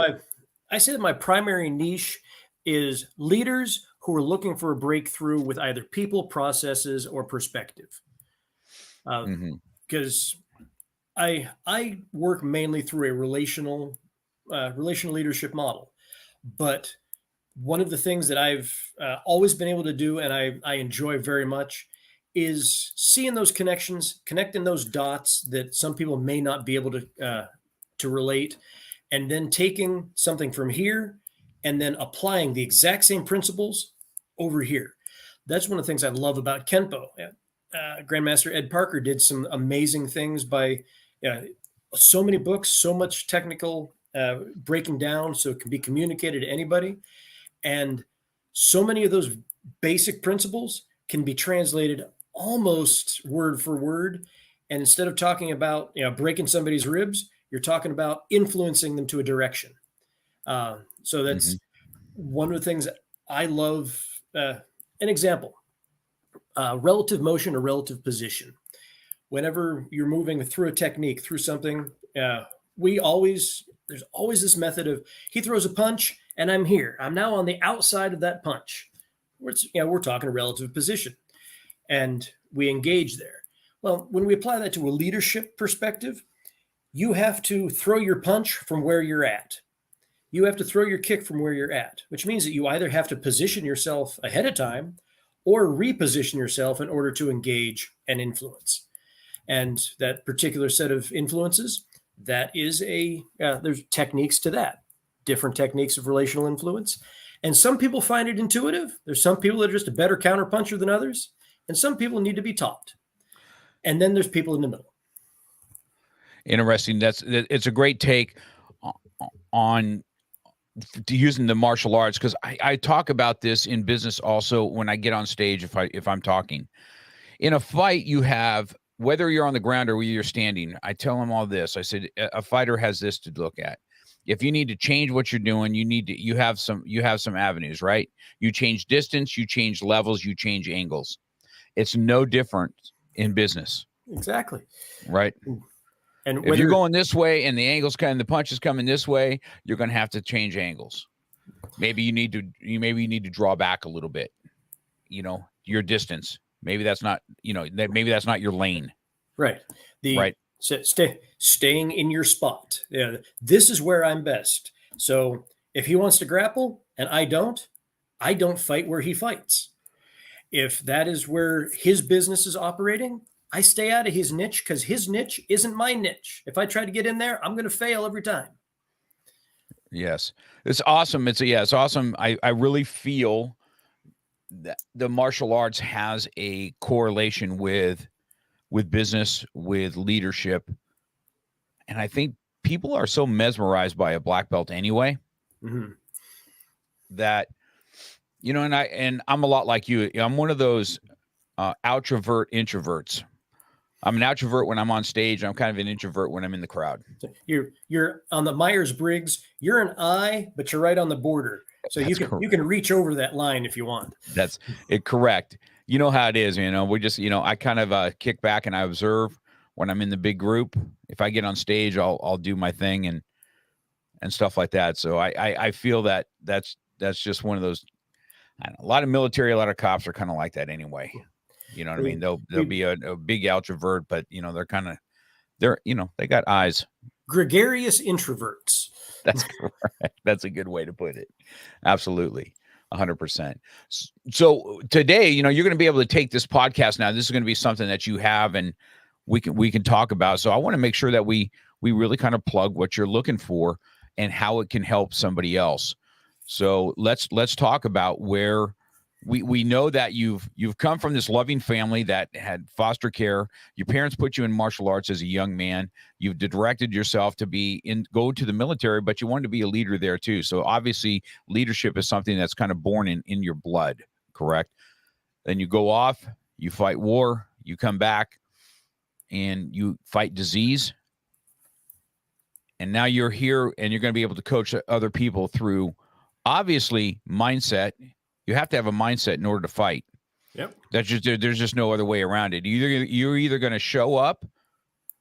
C: I say that my primary niche is leaders who are looking for a breakthrough with either people, processes, or perspective. Because I work mainly through a relational leadership model, but one of the things that I've always been able to do, and I enjoy very much, is seeing those connections, connecting those dots that some people may not be able to relate, and then taking something from here and then applying the exact same principles over here. That's one of the things I love about Kenpo. Grandmaster Ed Parker did some amazing things by so many books, so much technical breaking down so it can be communicated to anybody. And so many of those basic principles can be translated almost word for word. And instead of talking about breaking somebody's ribs, you're talking about influencing them to a direction. So that's one of the things I love. An example, relative motion or relative position. Whenever you're moving through a technique, through something, there's always this method of he throws a punch and I'm here. I'm now on the outside of that punch. We're talking a relative position, and we engage there. Well, when we apply that to a leadership perspective, you have to throw your punch from where you're at. You have to throw your kick from where you're at, which means that you either have to position yourself ahead of time or reposition yourself in order to engage and influence. And that particular set of influences, that is there's techniques to that, different techniques of relational influence. And some people find it intuitive. There's some people that are just a better counterpuncher than others. And some people need to be taught. And then there's people in the middle.
B: Interesting. It's a great take on using the martial arts, because I talk about this in business also when I get on stage. If I'm talking in a fight, you have, whether you're on the ground or whether you're standing, I tell them all this. I said a fighter has this to look at. If you need to change what you're doing, you have some avenues, right? You change distance, you change levels, you change angles. It's no different in business.
C: Exactly.
B: Right.
C: And
B: if you're going this way and the punch is coming this way, you're going to have to change angles. Maybe you need to draw back a little bit, your distance. Maybe that's not, maybe that's not your lane.
C: Right.
B: Right.
C: Staying in your spot. Yeah. This is where I'm best. So if he wants to grapple and I don't fight where he fights. If that is where his business is operating, I stay out of his niche, because his niche isn't my niche. If I try to get in there, I'm going to fail every time.
B: Yes. It's awesome. It's awesome. I really feel the martial arts has a correlation with business, with leadership. And I think people are so mesmerized by a black belt anyway, that, and I'm a lot like you. I'm one of those outrovert introverts. I'm an outrovert when I'm on stage. I'm kind of an introvert when I'm in the crowd.
C: You're on the Myers-Briggs. You're an I, but you're right on the border. So you can reach over that line if you want.
B: That's it. Correct. You know how it is. We just, I kind of kick back and I observe when I'm in the big group. If I get on stage, I'll do my thing and stuff like that. So I feel that's just one of those. A lot of military, a lot of cops are kind of like that anyway. You know what I mean? They'll be a big introvert, but they got eyes.
C: Gregarious introverts.
B: That's correct. That's a good way to put it. Absolutely. 100%. So today, you're going to be able to take this podcast now. This is going to be something that you have and we can talk about. So I want to make sure that we really kind of plug what you're looking for and how it can help somebody else. So let's talk about where we know that you've come from this loving family that had foster care. Your parents put you in martial arts as a young man. You've directed yourself to go to the military, but you wanted to be a leader there too. So obviously leadership is something that's kind of born in your blood, correct? Then you go off, you fight war, you come back and you fight disease. And now you're here and you're going to be able to coach other people through obviously mindset. You have to have a mindset in order to fight.
C: Yep.
B: There's just no other way around it. You're either going to show up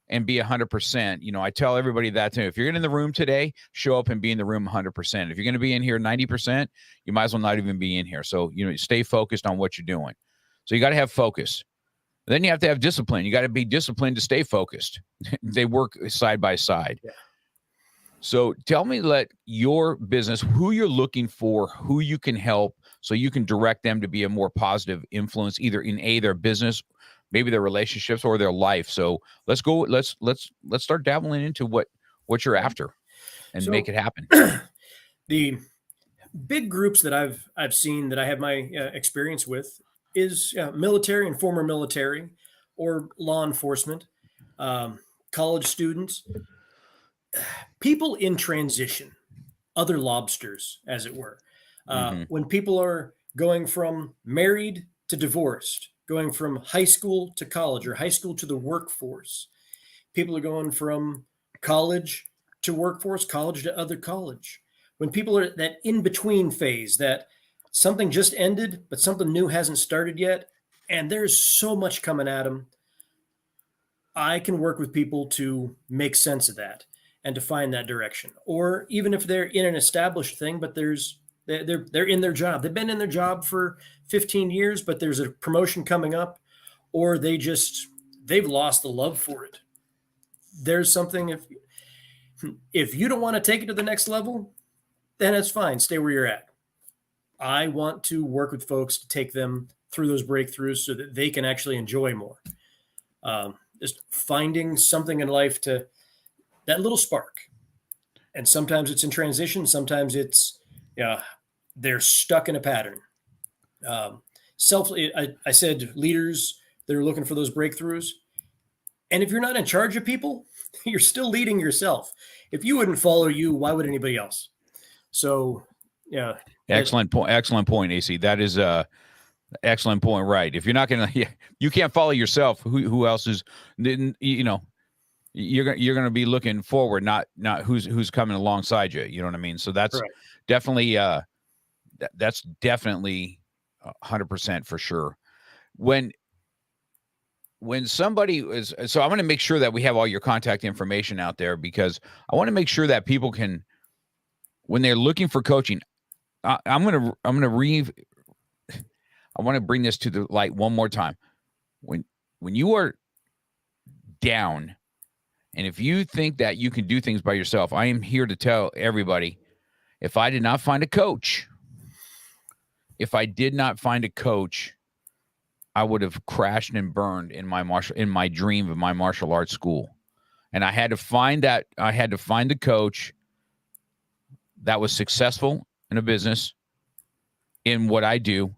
B: and be 100%. I tell everybody that too. If you're in the room today, show up and be in the room 100%. If you're going to be in here 90%, you might as well not even be in here. So, stay focused on what you're doing. So you got to have focus. Then you have to have discipline. You got to be disciplined to stay focused. They work side by side. Yeah. So tell me, your business, who you're looking for, who you can help, so you can direct them to be a more positive influence, either in their business, maybe their relationships, or their life. So let's go. Let's start dabbling into what you're after, and make it happen.
C: The big groups that I've seen that I have my experience with is military and former military, or law enforcement, college students. People in transition, other lobsters, as it were. When people are going from married to divorced, going from high school to college or high school to the workforce, people are going from college to workforce, college to other college. When people are at that in-between phase, that something just ended, but something new hasn't started yet, and there's so much coming at them, I can work with people to make sense of that and to find that direction. Or even if they're in an established thing, but they're in their job. They've been in their job for 15 years, but there's a promotion coming up, or they've lost the love for it. There's something, if you don't want to take it to the next level, then it's fine. Stay where you're at. I want to work with folks to take them through those breakthroughs so that they can actually enjoy more. Just finding something in life that little spark. And sometimes it's in transition. Sometimes it's, they're stuck in a pattern. I said leaders, they're looking for those breakthroughs. And if you're not in charge of people, you're still leading yourself. If you wouldn't follow you, why would anybody else? So, yeah.
B: Excellent point, AC. That is excellent point. Right. If you're not going to, you can't follow yourself. Who else is, you're going to be looking forward, not who's coming alongside you. You know what I mean? So that's right. Definitely, that's definitely 100% for sure. When somebody is, so I'm going to make sure that we have all your contact information out there, because I want to make sure that people can, when they're looking for coaching, I want to bring this to the light one more time. When you are down, and if you think that you can do things by yourself, I am here to tell everybody, if I did not find a coach, I would have crashed and burned in my dream of my martial arts school. And I had to find the coach that was successful in a business, in what I do,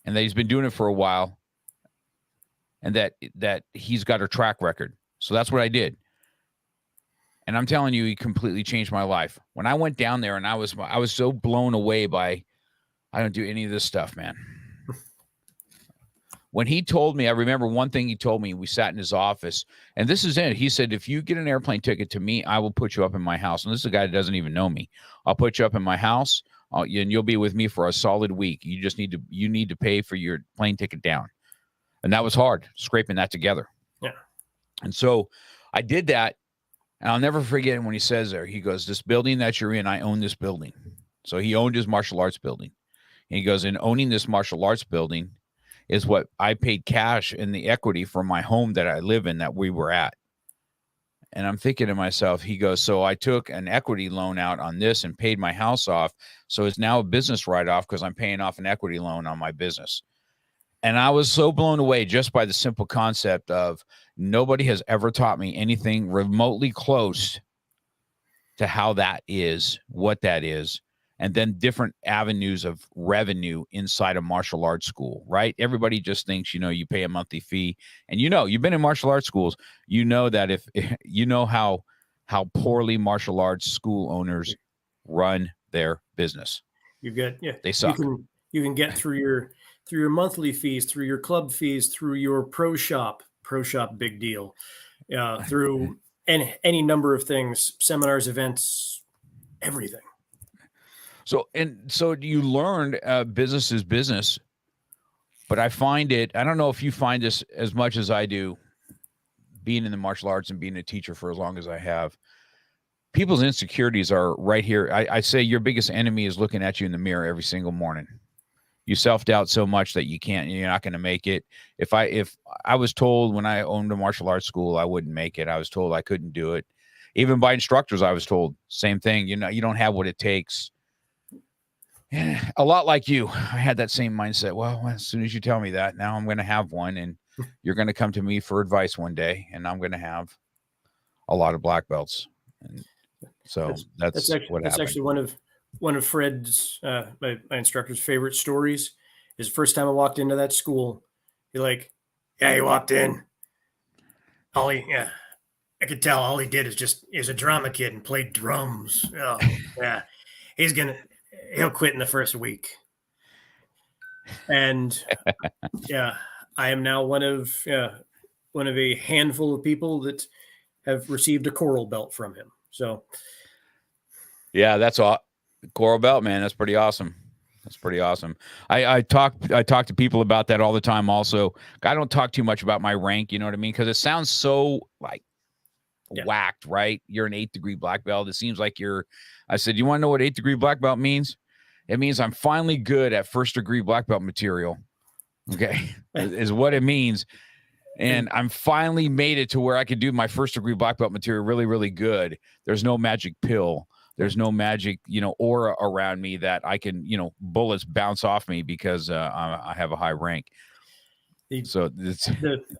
B: and that he's been doing it for a while, and that he's got a track record. So that's what I did. And I'm telling you, he completely changed my life. When I went down there, and I was so blown away by, I don't do any of this stuff, man. When he told me, I remember one thing he told me, we sat in his office, and this is it. He said, if you get an airplane ticket to me, I will put you up in my house. And this is a guy that doesn't even know me. I'll put you up in my house, and you'll be with me for a solid week. You need to pay for your plane ticket down. And that was hard, scraping that together.
C: Yeah.
B: And so I did that. And I'll never forget when he says there, he goes, this building that you're in, I own this building. So he owned his martial arts building. And he goes, and owning this martial arts building is what I paid cash in the equity for my home that I live in that we were at. And I'm thinking to myself, he goes, so I took an equity loan out on this and paid my house off. So it's now a business write-off because I'm paying off an equity loan on my business. And I was so blown away just by the simple concept of nobody has ever taught me anything remotely close to how that is, what that is, and then different avenues of revenue inside a martial arts school, right? Everybody just thinks, you pay a monthly fee. And you've been in martial arts schools, that if you know how poorly martial arts school owners run their business. They suck.
C: You can get through your monthly fees, through your club fees, through your pro shop, big deal, through any number of things, seminars, events, everything.
B: So you learned business is business, but I don't know if you find this as much as I do, being in the martial arts and being a teacher for as long as I have. People's insecurities are right here. I say your biggest enemy is looking at you in the mirror every single morning. You self-doubt so much that you're not going to make it. If I was told when I owned a martial arts school, I wouldn't make it. I was told I couldn't do it. Even by instructors, I was told same thing. You don't have what it takes. And a lot like you, I had that same mindset. Well, as soon as you tell me that, now I'm going to have one, and you're going to come to me for advice one day, and I'm going to have a lot of black belts. And so that's what happened.
C: That's actually one of Fred's, my instructor's favorite stories. Is the first time I walked into that school, he walked in. I could tell all he did is a drama kid and played drums. Oh, yeah. He'll quit in the first week. And I am now one of a handful of people that have received a coral belt from him. So
B: yeah, that's all. Coral belt, man. That's pretty awesome. I talk to people about that all the time. Also, I don't talk too much about my rank. You know what I mean? Because it sounds so whacked, right? You're an 8th degree black belt. It seems like I said, you want to know what 8th degree black belt means? It means I'm finally good at 1st degree black belt material. Okay, is what it means. And I'm finally made it to where I could do my 1st degree black belt material really, really good. There's no magic pill. There's no magic, aura around me that I can, bullets bounce off me because I have a high rank. So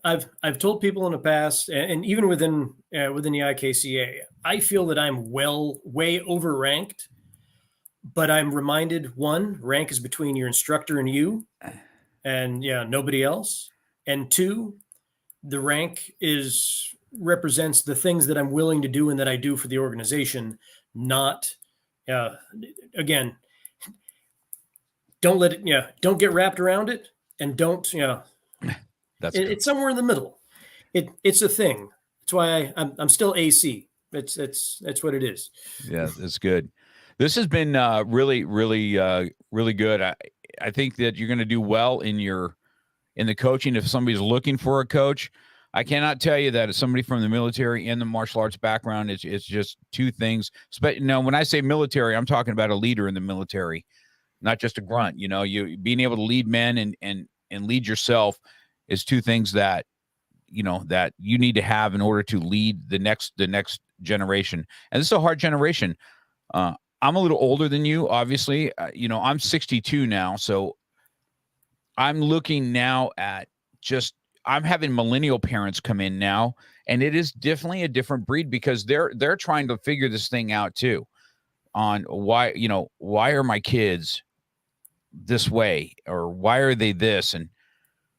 C: I've told people in the past, and even within the IKCA, I feel that I'm way overranked, but I'm reminded, one, rank is between your instructor and you, and nobody else. And two, the rank represents the things that I'm willing to do and that I do for the organization. Not, again, don't let it, don't get wrapped around it, and don't, it's somewhere in the middle. It's a thing. That's why I'm still AC. That's what it is.
B: Yeah, that's good. This has been really, really, really good. I think that you're going to do well in the coaching. If somebody's looking for a coach, I cannot tell you that as somebody from the military and the martial arts background, it's just two things. When I say military, I'm talking about a leader in the military, not just a grunt. You being able to lead men and lead yourself is two things that that you need to have in order to lead the next generation. And this is a hard generation. I'm a little older than you, obviously. I'm 62 now, so I'm looking now at I'm having millennial parents come in now, and it is definitely a different breed because they're trying to figure this thing out too, on why are my kids this way, or why are they this? And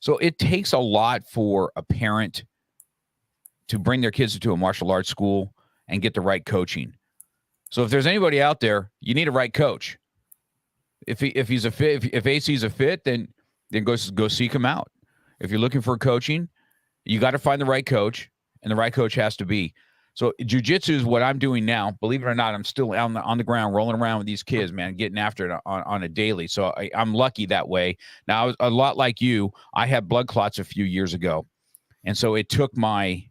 B: so it takes a lot for a parent to bring their kids into a martial arts school and get the right coaching. So if there's anybody out there, you need a right coach. If he's a fit, if AC's a fit, then go seek him out. If you're looking for coaching, you got to find the right coach, and the right coach has to be. So jiu-jitsu is what I'm doing now. Believe it or not, I'm still on the ground rolling around with these kids, man, getting after it on a daily. So I'm lucky that way. Now, I was a lot like you. I had blood clots a few years ago, and so it took my,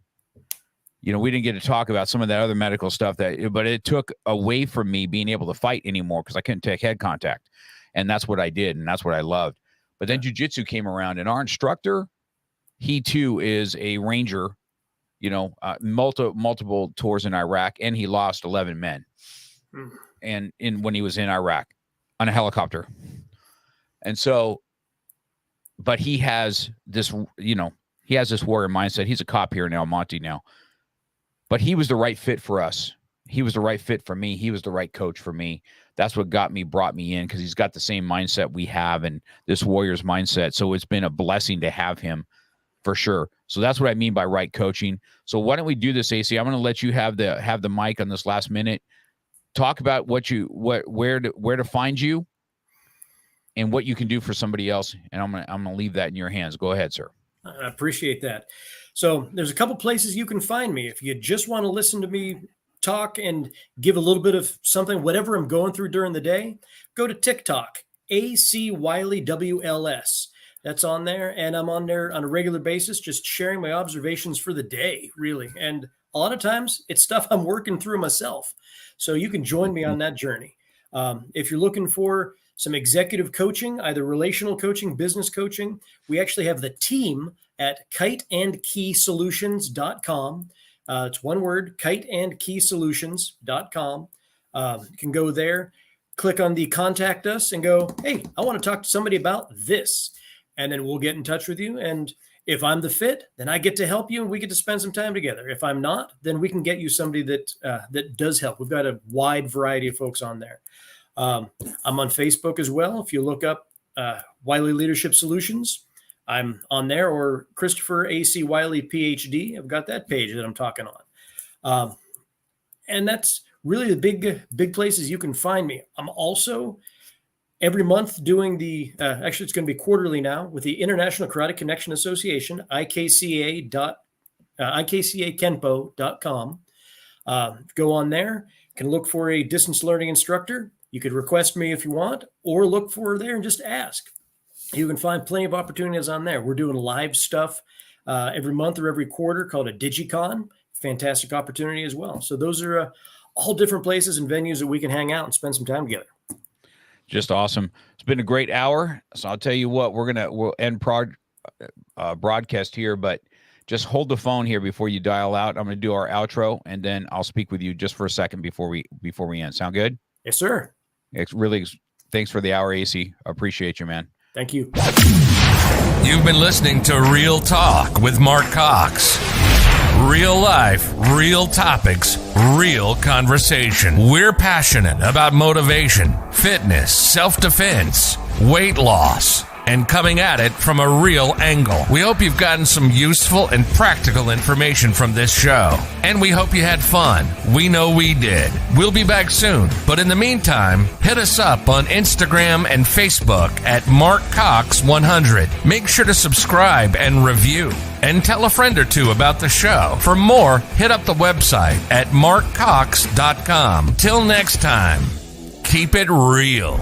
B: we didn't get to talk about some of that other medical stuff, but it took away from me being able to fight anymore because I couldn't take head contact, and that's what I did, and that's what I loved. But then jiu-jitsu came around, and our instructor, he too is a Ranger. Multiple tours in Iraq, and he lost 11 men. And when he was in Iraq on a helicopter. And so, but he has this, he has this warrior mindset. He's a cop here in El Monte now, but he was the right fit for us. He was the right fit for me. He was the right coach for me. That's what brought me in, because he's got the same mindset we have, and this warrior's mindset. So it's been a blessing to have him, for sure. So that's what I mean by right coaching. So why don't we do this, AC? I'm going to let you have the mic on this last minute. Talk about where to find you and what you can do for somebody else. And I'm going to leave that in your hands. Go ahead, sir.
C: I appreciate that. So there's a couple places you can find me. If you just want to listen to me talk and give a little bit of something, whatever I'm going through during the day, go to TikTok, AC Wiley WLS. That's on there, and I'm on there on a regular basis, just sharing my observations for the day, really. And a lot of times it's stuff I'm working through myself. So you can join me on that journey. If you're looking for some executive coaching, either relational coaching, business coaching, we actually have the team at kiteandkeysolutions.com. It's one word, kiteandkeysolutions.com. You can go there, click on the contact us, and go, hey, I want to talk to somebody about this. And then we'll get in touch with you. And if I'm the fit, then I get to help you, and we get to spend some time together. If I'm not, then we can get you somebody that does help. We've got a wide variety of folks on there. I'm on Facebook as well. If you look up Wiley Leadership Solutions, I'm on there, or Christopher A.C. Wiley, Ph.D. I've got that page that I'm talking on. And that's really the big places you can find me. I'm also every month doing actually it's going to be quarterly now, with the International Karate Connection Association, ikcakenpo.com. Go on there, can look for a distance learning instructor. You could request me if you want, or look for there and just ask. You can find plenty of opportunities on there. We're doing live stuff every month or every quarter called a DigiCon. Fantastic opportunity as well. So those are all different places and venues that we can hang out and spend some time together.
B: Just awesome. It's been a great hour. So I'll tell you what, we'll end broadcast here, but just hold the phone here before you dial out. I'm going to do our outro, and then I'll speak with you just for a second before we end. Sound good?
C: Yes, sir.
B: It's really, thanks for the hour, AC. I appreciate you, man.
C: Thank you.
A: You've been listening to Real Talk with Mark Cox. Real life, real topics, real conversation. We're passionate about motivation, fitness, self-defense, weight loss, and coming at it from a real angle. We hope you've gotten some useful and practical information from this show. And we hope you had fun. We know we did. We'll be back soon. But in the meantime, hit us up on Instagram and Facebook at MarkCox100. Make sure to subscribe and review. And tell a friend or two about the show. For more, hit up the website at markcox.com. Till next time, keep it real.